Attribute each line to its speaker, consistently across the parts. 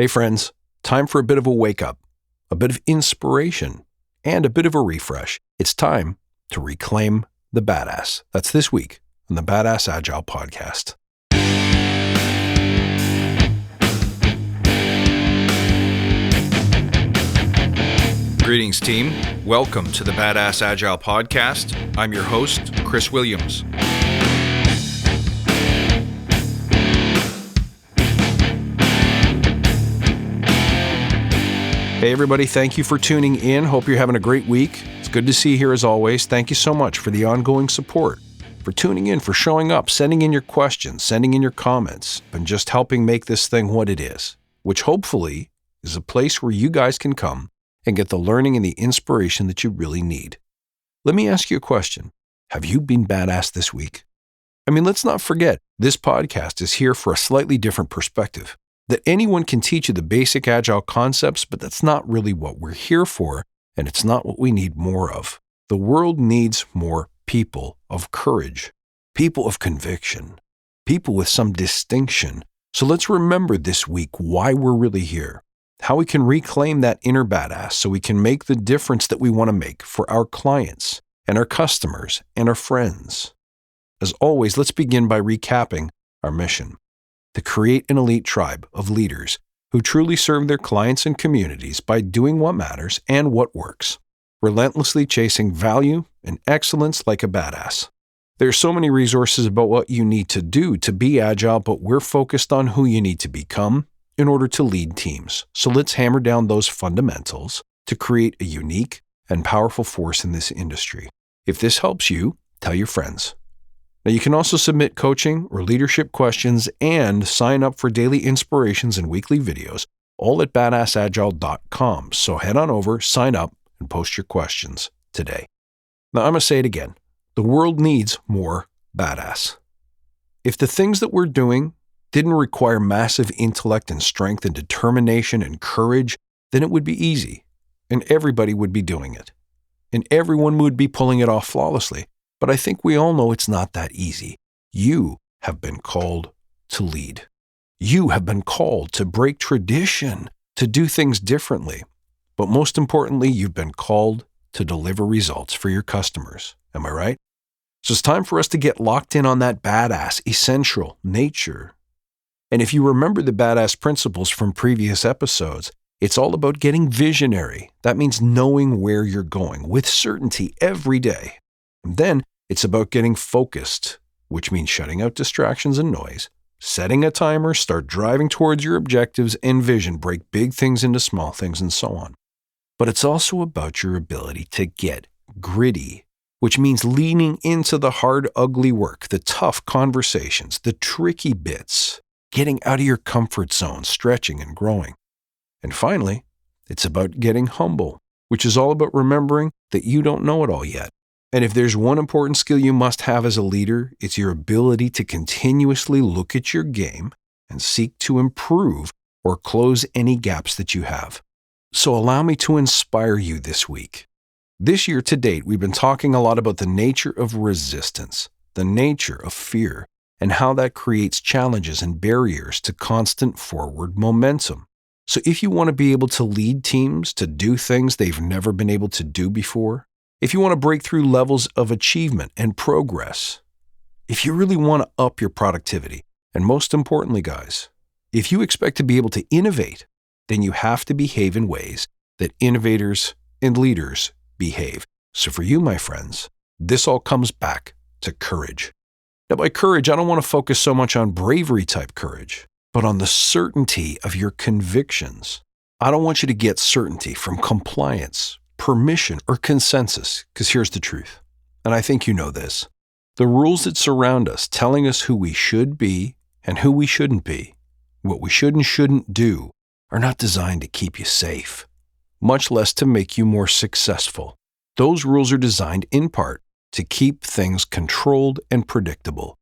Speaker 1: Hey friends, time for a bit of a wake up, a bit of inspiration, and a bit of a refresh. It's time to reclaim the badass. That's this week on the Badass Agile podcast. Greetings, team. Welcome to the Badass Agile podcast. I'm your host, Chris Williams. Hey everybody, thank you for tuning in. Hope you're having a great week. It's good to see you here as always. Thank you so much for the ongoing support, for tuning in, for showing up, sending in your questions, sending in your comments, and just helping make this thing what it is, which hopefully is a place where you guys can come and get the learning and the inspiration that you really need. Let me ask you a question. Have you been badass this week? Let's not forget, this podcast is here for a slightly different perspective. That anyone can teach you the basic Agile concepts, but that's not really what we're here for, and it's not what we need more of. The world needs more people of courage, people of conviction, people with some distinction. So let's remember this week why we're really here, how we can reclaim that inner badass so we can make the difference that we want to make for our clients and our customers and our friends. As always, let's begin by recapping our mission. To create an elite tribe of leaders who truly serve their clients and communities by doing what matters and what works, relentlessly chasing value and excellence like a badass. There are so many resources about what you need to do to be agile, but we're focused on who you need to become in order to lead teams. So let's hammer down those fundamentals to create a unique and powerful force in this industry. If this helps you, tell your friends. Now, you can also submit coaching or leadership questions and sign up for daily inspirations and weekly videos, all at badassagile.com. So head on over, sign up, and post your questions today. Now, I'm going to say it again. The world needs more badass. If the things that we're doing didn't require massive intellect and strength and determination and courage, then it would be easy, and everybody would be doing it, and everyone would be pulling it off flawlessly. But I think we all know it's not that easy. You have been called to lead. You have been called to break tradition, to do things differently. But most importantly, you've been called to deliver results for your customers. Am I right? So it's time for us to get locked in on that badass, essential nature. And if you remember the badass principles from previous episodes, it's all about getting visionary. That means knowing where you're going with certainty every day. And then it's about getting focused, which means shutting out distractions and noise, setting a timer, start driving towards your objectives and vision, break big things into small things, and so on. But it's also about your ability to get gritty, which means leaning into the hard, ugly work, the tough conversations, the tricky bits, getting out of your comfort zone, stretching and growing. And finally, it's about getting humble, which is all about remembering that you don't know it all yet. And if there's one important skill you must have as a leader, it's your ability to continuously look at your game and seek to improve or close any gaps that you have. So allow me to inspire you this week. This year to date, we've been talking a lot about the nature of resistance, the nature of fear, and how that creates challenges and barriers to constant forward momentum. So if you want to be able to lead teams to do things they've never been able to do before, if you want to break through levels of achievement and progress, if you really want to up your productivity, and most importantly, guys, if you expect to be able to innovate, then you have to behave in ways that innovators and leaders behave. So for you, my friends, this all comes back to courage. Now, by courage, I don't want to focus so much on bravery type courage, but on the certainty of your convictions. I don't want you to get certainty from compliance, permission, or consensus, because here's the truth, and I think you know this. The rules that surround us telling us who we should be and who we shouldn't be, what we should and shouldn't do, are not designed to keep you safe, much less to make you more successful. Those rules are designed in part to keep things controlled and predictable.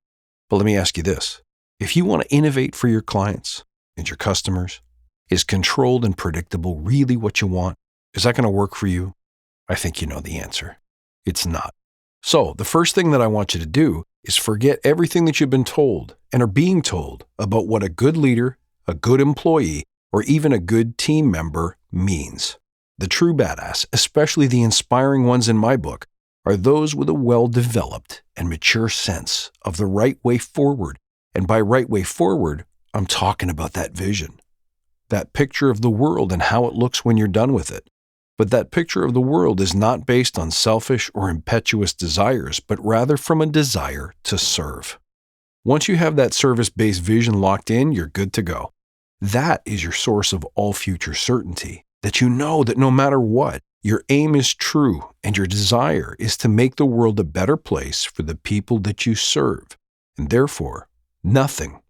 Speaker 1: But let me ask you this. If you want to innovate for your clients and your customers, is controlled and predictable really what you want? Is that going to work for you? I think you know the answer. It's not. So the first thing that I want you to do is forget everything that you've been told and are being told about what a good leader, a good employee, or even a good team member means. The true badass, especially the inspiring ones in my book, are those with a well-developed and mature sense of the right way forward. And by right way forward, I'm talking about that vision, that picture of the world and how it looks when you're done with it. But that picture of the world is not based on selfish or impetuous desires, but rather from a desire to serve. Once you have that service-based vision locked in, you're good to go. That is your source of all future certainty, that you know that no matter what, your aim is true and your desire is to make the world a better place for the people that you serve. And therefore, nothing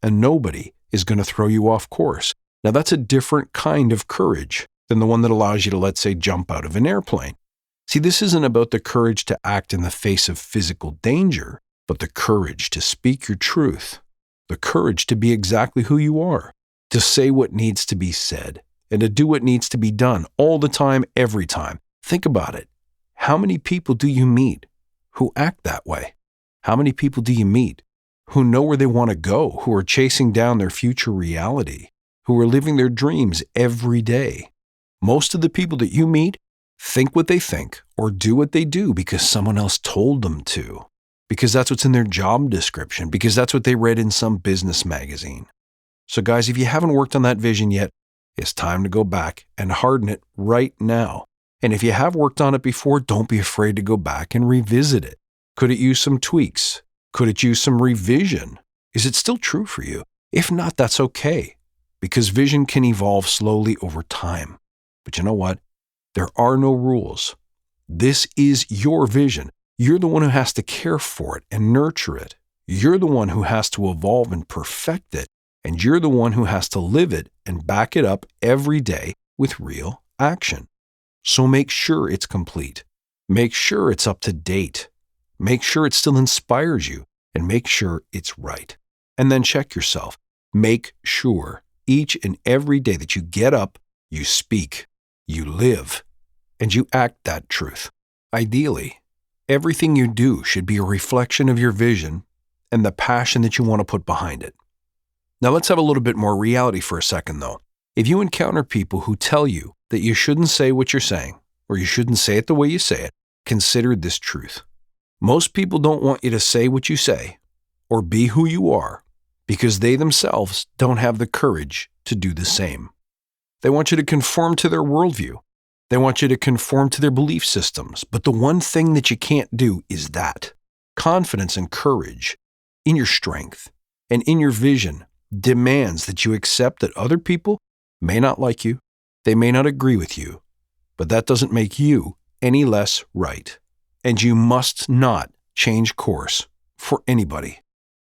Speaker 1: and nobody is going to throw you off course. Now, that's a different kind of courage than the one that allows you to, let's say, jump out of an airplane. See, this isn't about the courage to act in the face of physical danger, but the courage to speak your truth, the courage to be exactly who you are, to say what needs to be said, and to do what needs to be done all the time, every time. Think about it. How many people do you meet who act that way? How many people do you meet who know where they want to go, who are chasing down their future reality, who are living their dreams every day? Most of the people that you meet think what they think or do what they do because someone else told them to, because that's what's in their job description, because that's what they read in some business magazine. So guys, if you haven't worked on that vision yet, it's time to go back and harden it right now. And if you have worked on it before, don't be afraid to go back and revisit it. Could it use some tweaks? Could it use some revision? Is it still true for you? If not, that's okay, because vision can evolve slowly over time. But you know what? There are no rules. This is your vision. You're the one who has to care for it and nurture it. You're the one who has to evolve and perfect it. And you're the one who has to live it and back it up every day with real action. So make sure it's complete. Make sure it's up to date. Make sure it still inspires you, and make sure it's right. And then check yourself. Make sure each and every day that you get up, you speak, you live, and you act that truth. Ideally, everything you do should be a reflection of your vision and the passion that you want to put behind it. Now let's have a little bit more reality for a second, though. If you encounter people who tell you that you shouldn't say what you're saying, or you shouldn't say it the way you say it, consider this truth. Most people don't want you to say what you say or be who you are because they themselves don't have the courage to do the same. They want you to conform to their worldview. They want you to conform to their belief systems. But the one thing that you can't do is that. Confidence and courage in your strength and in your vision demands that you accept that other people may not like you, they may not agree with you, but that doesn't make you any less right. And you must not change course for anybody.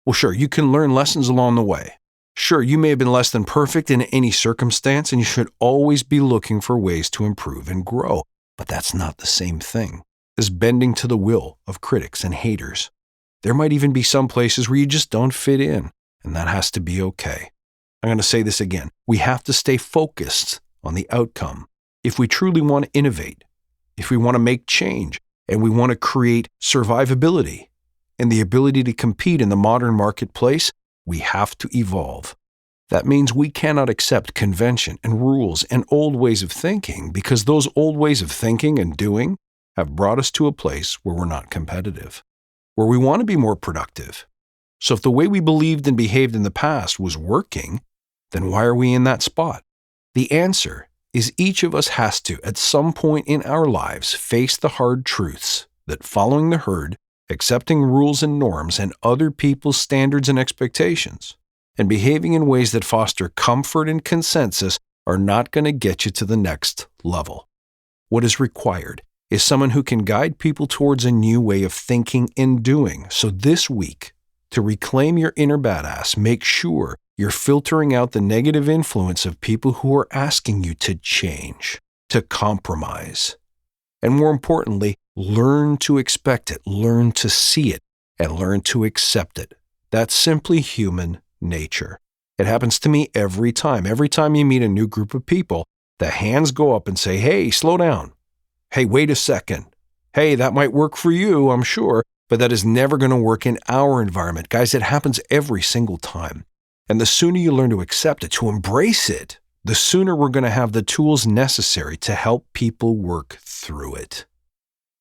Speaker 1: Well, sure, you can learn lessons along the way. Sure, you may have been less than perfect in any circumstance, and you should always be looking for ways to improve and grow. But that's not the same thing as bending to the will of critics and haters. There might even be some places where you just don't fit in, and that has to be okay. I'm going to say this again. We have to stay focused on the outcome. If we truly want to innovate, if we want to make change, and we want to create survivability and the ability to compete in the modern marketplace, we have to evolve. That means we cannot accept convention and rules and old ways of thinking because those old ways of thinking and doing have brought us to a place where we're not competitive, where we want to be more productive. So if the way we believed and behaved in the past was working, then why are we in that spot? The answer is each of us has to, at some point in our lives, face the hard truths that following the herd, accepting rules and norms and other people's standards and expectations, and behaving in ways that foster comfort and consensus are not going to get you to the next level. What is required is someone who can guide people towards a new way of thinking and doing. So this week, to reclaim your inner badass, make sure you're filtering out the negative influence of people who are asking you to change, to compromise. And more importantly, learn to expect it, learn to see it, and learn to accept it. That's simply human nature. It happens to me every time. Every time you meet a new group of people, the hands go up and say, hey, slow down. Hey, wait a second. Hey, that might work for you, I'm sure, but that is never going to work in our environment. Guys, it happens every single time. And the sooner you learn to accept it, to embrace it, the sooner we're going to have the tools necessary to help people work through it.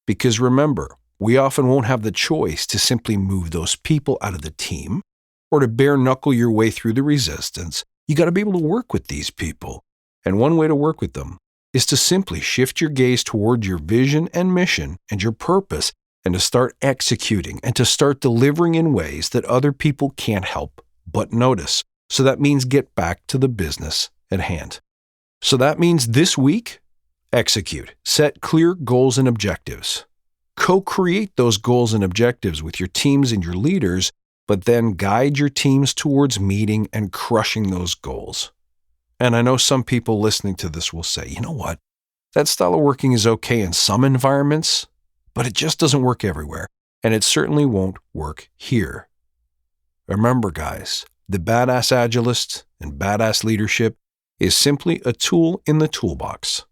Speaker 1: Because remember, we often won't have the choice to simply move those people out of the team or to bare knuckle your way through the resistance. You got to be able to work with these people. And one way to work with them is to simply shift your gaze toward your vision and mission and your purpose, and to start executing and to start delivering in ways that other people can't help but notice. So that means get back to the business at hand. So that means this week, execute. Set clear goals and objectives. Co-create those goals and objectives with your teams and your leaders, but then guide your teams towards meeting and crushing those goals. And I know some people listening to this will say, you know what? That style of working is okay in some environments, but it just doesn't work everywhere. And it certainly won't work here. Remember, guys, the badass agilist and badass leadership is simply a tool in the toolbox.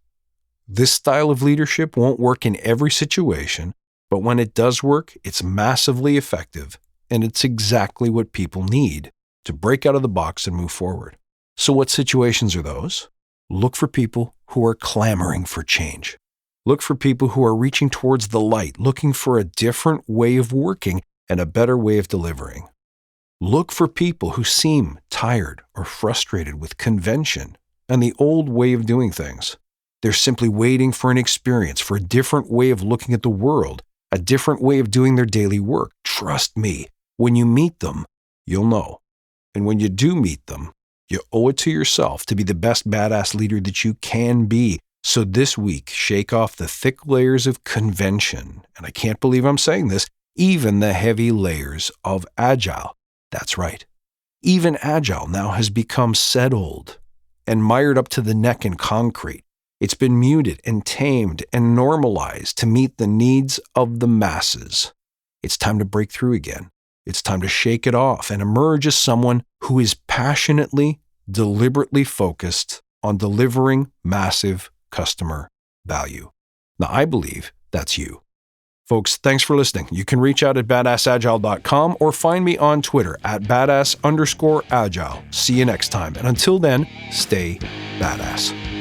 Speaker 1: This style of leadership won't work in every situation, but when it does work, it's massively effective, and it's exactly what people need to break out of the box and move forward. So what situations are those? Look for people who are clamoring for change. Look for people who are reaching towards the light, looking for a different way of working and a better way of delivering. Look for people who seem tired or frustrated with convention and the old way of doing things. They're simply waiting for an experience, for a different way of looking at the world, a different way of doing their daily work. Trust me, when you meet them, you'll know. And when you do meet them, you owe it to yourself to be the best badass leader that you can be. So this week, shake off the thick layers of convention. And I can't believe I'm saying this, even the heavy layers of Agile. That's right. Even Agile now has become settled and mired up to the neck in concrete. It's been muted and tamed and normalized to meet the needs of the masses. It's time to break through again. It's time to shake it off and emerge as someone who is passionately, deliberately focused on delivering massive customer value. Now, I believe that's you. Folks, thanks for listening. You can reach out at badassagile.com or find me on Twitter at badass_agile. See you next time. And until then, stay badass.